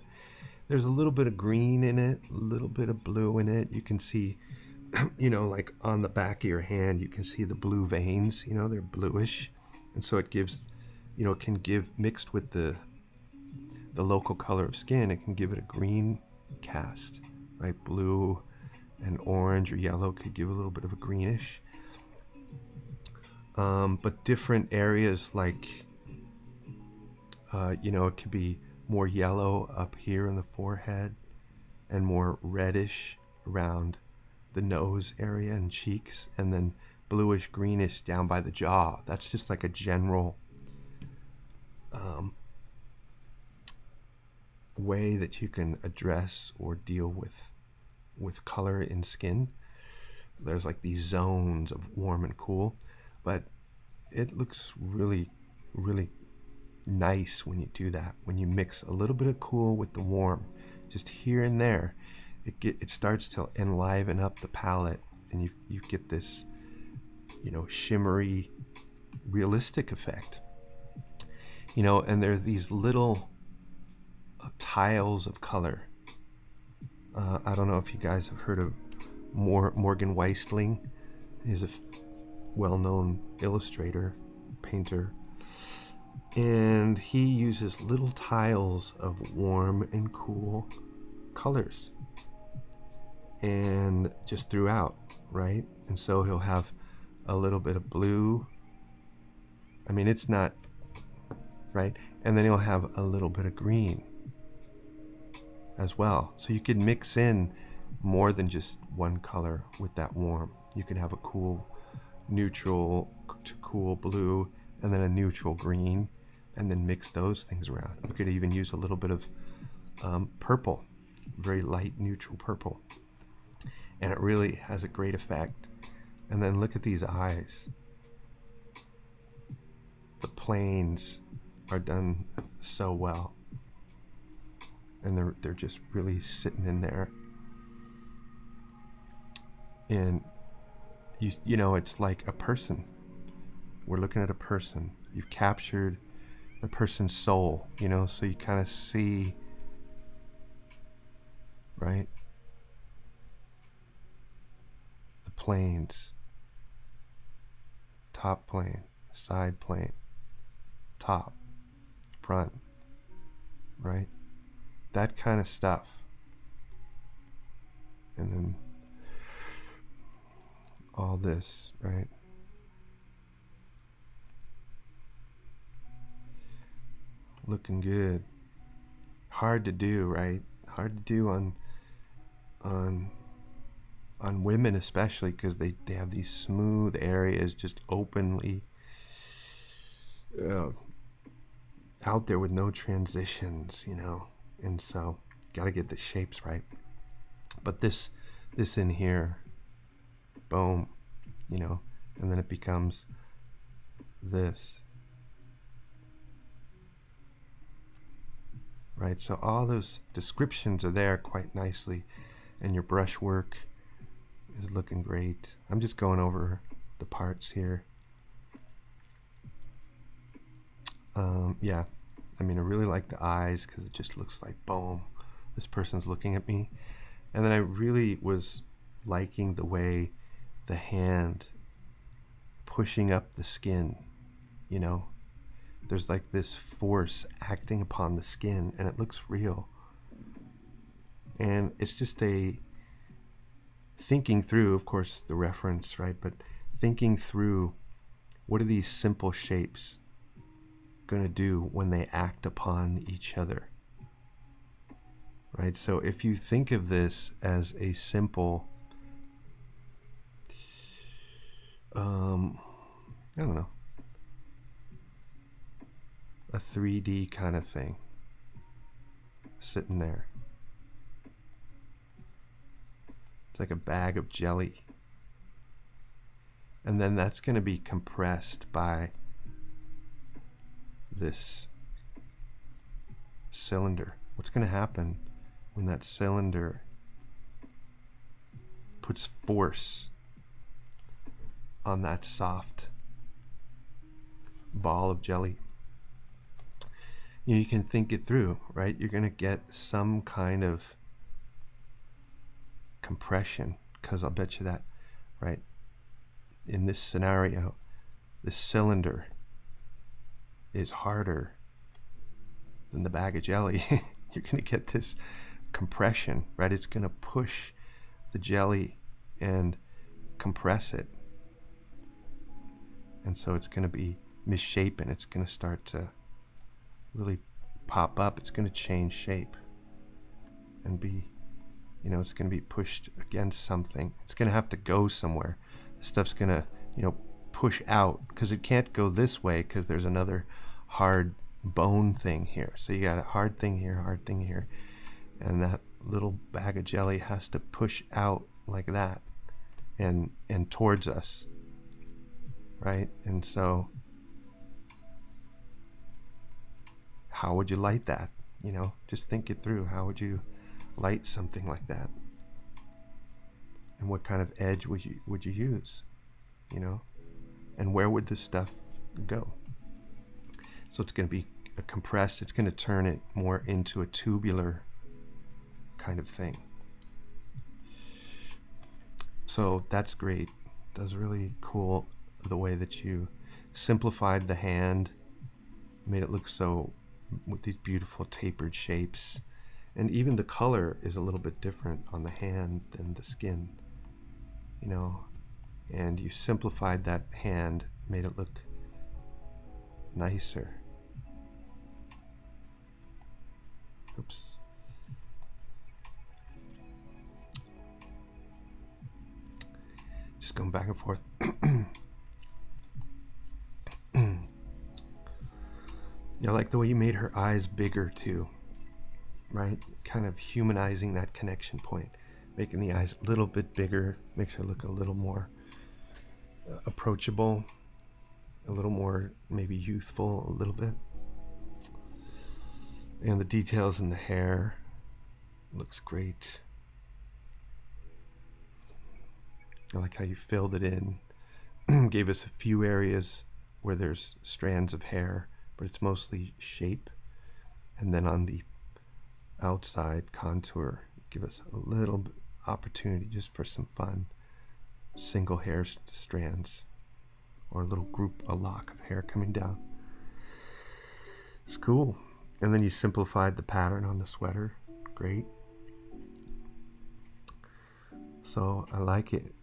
there's a little bit of green in it, a little bit of blue in it. You can see, you know, like on the back of your hand, you can see the blue veins, you know, they're bluish. And so it gives, you know, it can give, mixed with the local color of skin, it can give it a green cast, right? Blue and orange or yellow could give a little bit of a greenish. But different areas, like, you know, it could be more yellow up here in the forehead and more reddish around the nose area and cheeks, and then bluish greenish down by the jaw. That's just like a general way that you can address or deal with color in skin. There's like these zones of warm and cool, but it looks really, really nice when you do that. When you mix a little bit of cool with the warm, just here and there, it starts to enliven up the palette, and you get this, you know, shimmery, realistic effect. You know, and there are these little tiles of color. I don't know if you guys have heard of Morgan Weistling. He's a well-known illustrator, painter, and he uses little tiles of warm and cool colors, and just throughout, right? And so he'll have a little bit of blue. I mean, it's not right, and then he'll have a little bit of green as well. So you could mix in more than just one color with that warm. You could have a cool neutral to cool blue, and then a neutral green, and then mix those things around. You could even use a little bit of purple, very light neutral purple, and it really has a great effect. And then look at these eyes. The planes are done so well, and they're just really sitting in there. And you know, it's like a person. We're looking at a person. You've captured the person's soul, you know, so you kind of see, right? The planes, top plane, side plane, top, front, right? That kind of stuff. And then all this, right? Looking good. Hard to do, right? Hard to do on women, especially because they have these smooth areas just openly out there with no transitions, you know. And so got to get the shapes right. But this in here, boom, you know, and then it becomes this, right? So all those descriptions are there quite nicely, and your brush work is looking great. I'm just going over the parts here. Yeah, I mean, I really like the eyes because it just looks like boom, this person's looking at me. And then I really was liking the way the hand pushing up the skin, you know, there's like this force acting upon the skin, and it looks real. And it's just a thinking through, of course, the reference, right? But thinking through, what are these simple shapes going to do when they act upon each other, right? So if you think of this as a simple, I don't know, a 3D kind of thing sitting there. It's like a bag of jelly. And then that's going to be compressed by this cylinder. What's going to happen when that cylinder puts force on that soft ball of jelly? You can think it through, right? You're going to get some kind of compression, because I'll bet you that, right? In this scenario, the cylinder is harder than the bag of jelly. You're going to get this compression, right? It's going to push the jelly and compress it. And so it's going to be misshapen. It's going to start to really pop up. It's going to change shape and be, you know, it's going to be pushed against something. It's going to have to go somewhere. The stuff's going to, you know, push out, because it can't go this way because there's another hard bone thing here. So you got a hard thing here, hard thing here. And that little bag of jelly has to push out like that and towards us, right? And so how would you light that? You know, just think it through. How would you light something like that? And what kind of edge would you use? You know, and where would this stuff go? So it's going to be compressed. It's going to turn it more into a tubular kind of thing. So that's great. That's really cool, the way that you simplified the hand, made it look so, with these beautiful tapered shapes. And even the color is a little bit different on the hand than the skin, you know. And you simplified that hand, made it look nicer. Oops. Just going back and forth. I like the way you made her eyes bigger too, right? Kind of humanizing that connection point, making the eyes a little bit bigger, makes her look a little more approachable, a little more maybe youthful, a little bit. And the details in the hair looks great. I like how you filled it in, gave us a few areas where there's strands of hair, but it's mostly shape. And then on the outside contour, give us a little opportunity just for some fun single hair strands, or a little group, a lock of hair coming down. It's cool. And then you simplified the pattern on the sweater. Great. So I like it.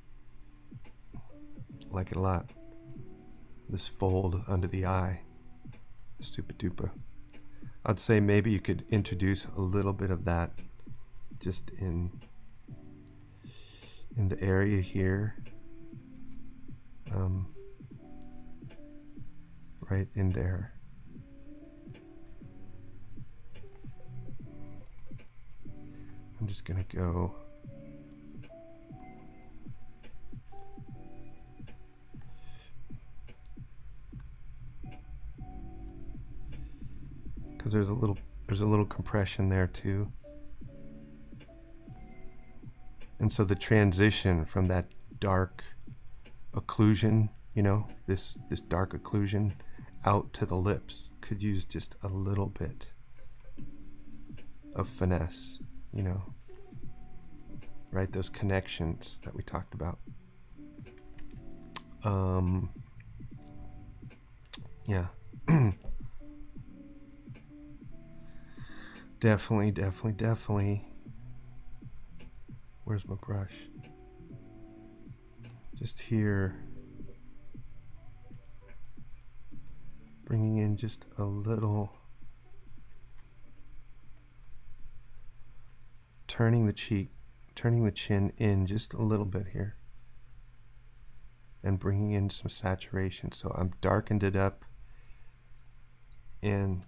I like it a lot. This fold under the eye. Stupid duper. I'd say maybe you could introduce a little bit of that just in the area here. Right in there. I'm just gonna go because there's a little compression there too. And so the transition from that dark occlusion, you know, this dark occlusion out to the lips could use just a little bit of finesse you know, right? Those connections that we talked about. Yeah. Definitely. Where's my brush? Just here. Bringing in just a little. Turning the chin in just a little bit here. And bringing in some saturation. So I've darkened it up and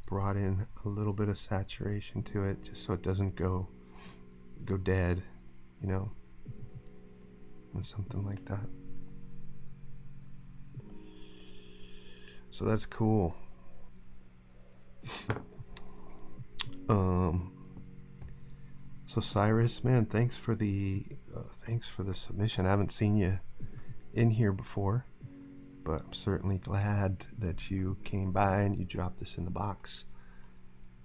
brought in a little bit of saturation to it, just so it doesn't go dead, you know, and something like that. So that's cool. So Cyrus, man, thanks for the submission. I haven't seen you in here before, but I'm certainly glad that you came by and you dropped this in the box.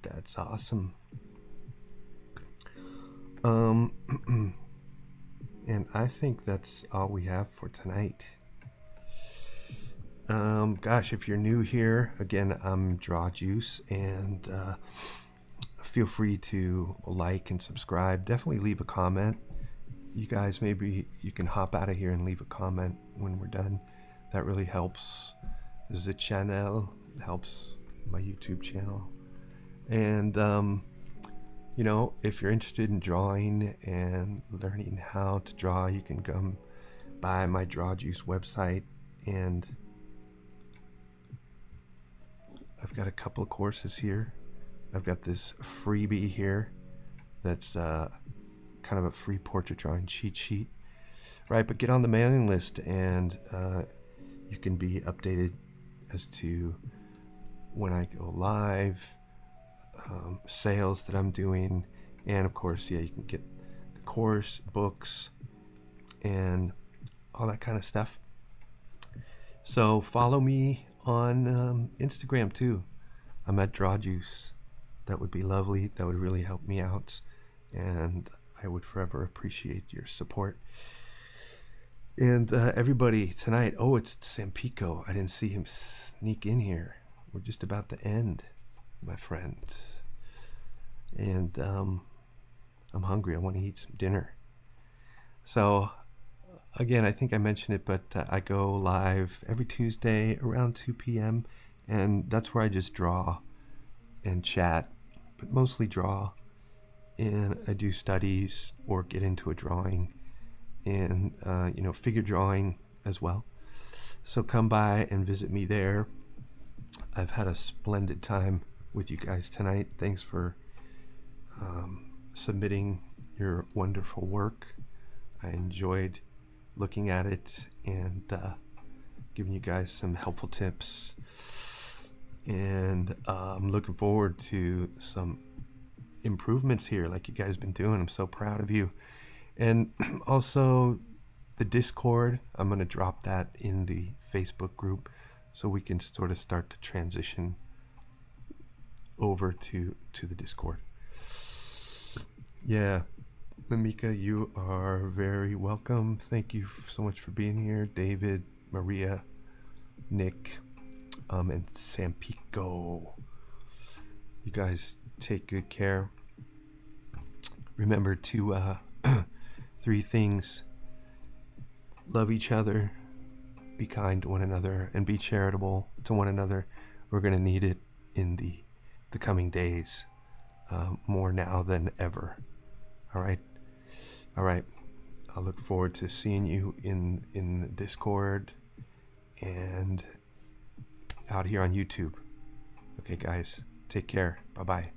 That's awesome. And I think that's all we have for tonight. Gosh, if you're new here, again, I'm Draw Juice, and feel free to like and subscribe. Definitely leave a comment. You guys, maybe you can hop out of here and leave a comment when we're done. That really helps the channel, helps my YouTube channel. And you know, if you're interested in drawing and learning how to draw, you can come by my Draw Juice website, and I've got a couple of courses here. I've got this freebie here that's kind of a free portrait drawing cheat sheet, right? But get on the mailing list, and you can be updated as to when I go live, sales that I'm doing, and of course, yeah, you can get the course, books, and all that kind of stuff. So follow me on Instagram too. I'm at Draw Juice. That would be lovely. That would really help me out, and I would forever appreciate your support. And everybody tonight, oh, it's Sampico. I didn't see him sneak in here. We're just about to end, my friend. And I'm hungry. I want to eat some dinner. So again, I think I mentioned it, but I go live every Tuesday around 2 p.m. and that's where I just draw and chat, but mostly draw. And I do studies or get into a drawing, and you know, figure drawing as well. So come by and visit me there. I've had a splendid time with you guys tonight. Thanks for submitting your wonderful work. I enjoyed looking at it and giving you guys some helpful tips, and I'm looking forward to some improvements here like you guys been doing. I'm so proud of you. And also the Discord, I'm going to drop that in the Facebook group so we can sort of start to transition over to the Discord. Yeah, Mimika, you are very welcome. Thank you so much for being here. David, Maria, Nick, and Sampico. You guys take good care. Remember to 3 things: love each other, be kind to one another, and be charitable to one another. We're going to need it in the coming days, more now than ever. All right. I look forward to seeing you in the Discord and out here on YouTube. Okay, guys, take care. Bye-bye.